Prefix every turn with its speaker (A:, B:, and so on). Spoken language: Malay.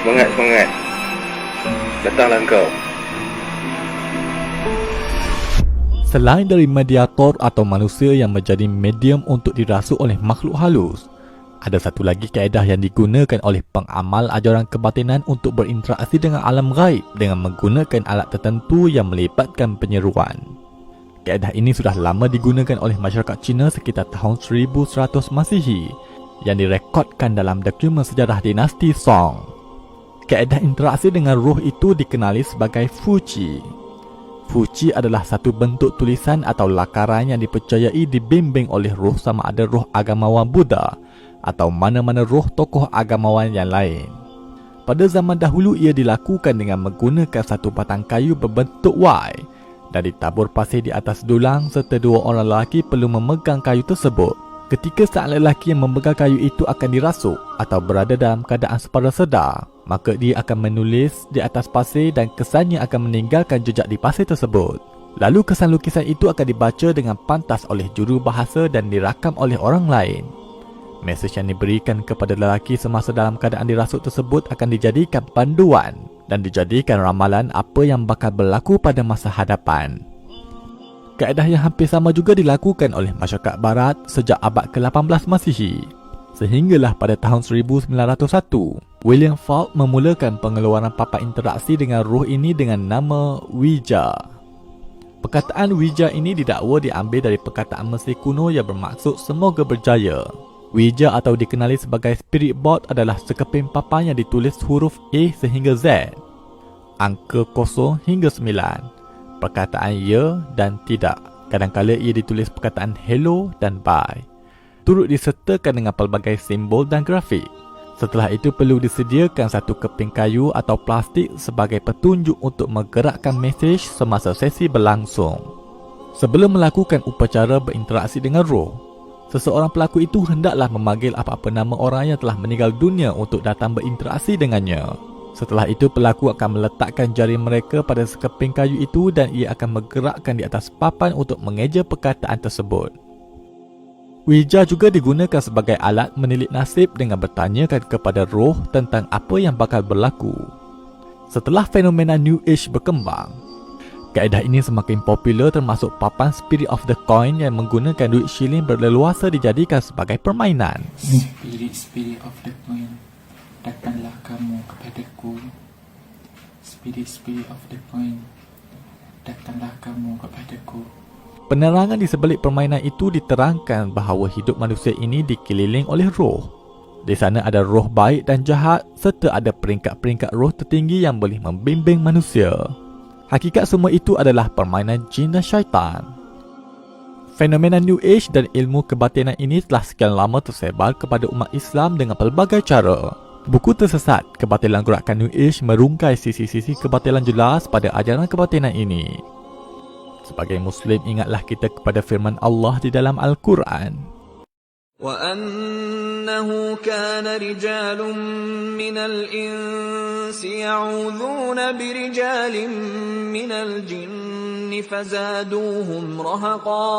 A: Semangat, semangat. Datanglah engkau.
B: Selain dari mediator atau manusia yang menjadi medium untuk dirasuk oleh makhluk halus, ada satu lagi kaedah yang digunakan oleh pengamal ajaran kebatinan untuk berinteraksi dengan alam gaib dengan menggunakan alat tertentu yang melibatkan penyeruan. Kaedah ini sudah lama digunakan oleh masyarakat Cina sekitar tahun 1100 Masihi yang direkodkan dalam dokumen sejarah dinasti Song. Kaedah interaksi dengan roh itu dikenali sebagai Fuqi. Fuqi adalah satu bentuk tulisan atau lakaran yang dipercayai dibimbing oleh roh sama ada roh agamawan Buddha atau mana-mana roh tokoh agamawan yang lain. Pada zaman dahulu ia dilakukan dengan menggunakan satu batang kayu berbentuk Y dan ditabur pasir di atas dulang serta dua orang lelaki perlu memegang kayu tersebut. Ketika sang lelaki yang memegang kayu itu akan dirasuk atau berada dalam keadaan sepada sedar, maka dia akan menulis di atas pasir dan kesannya akan meninggalkan jejak di pasir tersebut. Lalu kesan lukisan itu akan dibaca dengan pantas oleh juru bahasa dan dirakam oleh orang lain. Mesej yang diberikan kepada lelaki semasa dalam keadaan dirasuk tersebut akan dijadikan panduan dan dijadikan ramalan apa yang bakal berlaku pada masa hadapan. Kaedah yang hampir sama juga dilakukan oleh masyarakat barat sejak abad ke-18 Masihi. Sehinggalah pada tahun 1901, William Falk memulakan pengeluaran papan interaksi dengan roh ini dengan nama Ouija. Perkataan Ouija ini didakwa diambil dari perkataan Mesir kuno yang bermaksud semoga berjaya. Ouija atau dikenali sebagai spirit board adalah sekeping papan yang ditulis huruf A sehingga Z, angka 0 hingga 9, perkataan ya dan tidak. Kadang-kadang ia ditulis perkataan hello dan bye. Turut disertakan dengan pelbagai simbol dan grafik. Setelah itu perlu disediakan satu keping kayu atau plastik sebagai petunjuk untuk menggerakkan mesej semasa sesi berlangsung. Sebelum melakukan upacara berinteraksi dengan roh, seseorang pelaku itu hendaklah memanggil apa-apa nama orang yang telah meninggal dunia untuk datang berinteraksi dengannya. Setelah itu pelaku akan meletakkan jari mereka pada sekeping kayu itu dan ia akan menggerakkan di atas papan untuk mengeja perkataan tersebut. Ouija juga digunakan sebagai alat menilik nasib dengan bertanyakan kepada roh tentang apa yang bakal berlaku. Setelah fenomena New Age berkembang, kaedah ini semakin popular termasuk papan Spirit of the Coin yang menggunakan duit shilling berleluasa dijadikan sebagai permainan.
C: Spirit of the Coin, datanglah kamu kepadaku. Spirit of the Coin, datanglah kamu kepadaku.
B: Penerangan di sebalik permainan itu diterangkan bahawa hidup manusia ini dikeliling oleh roh. Di sana ada roh baik dan jahat serta ada peringkat-peringkat roh tertinggi yang boleh membimbing manusia. Hakikat semua itu adalah permainan jin dan syaitan. Fenomena New Age dan ilmu kebatinan ini telah sekian lama tersebar kepada umat Islam dengan pelbagai cara. Buku tersesat Kebatilan Gerakan New Age merungkai sisi-sisi kebatilan jelas pada ajaran kebatinan ini. Sebagai Muslim, ingatlah kita kepada firman Allah di dalam Al-Quran.
D: وَأَنَّهُ كَانَ رِجَالٌ مِّنَ الْإِنسِ يَعُوذُونَ بِرِجَالٍ مِّنَ الْجِنِّ فَزَادُوهُمْ رَهَقًا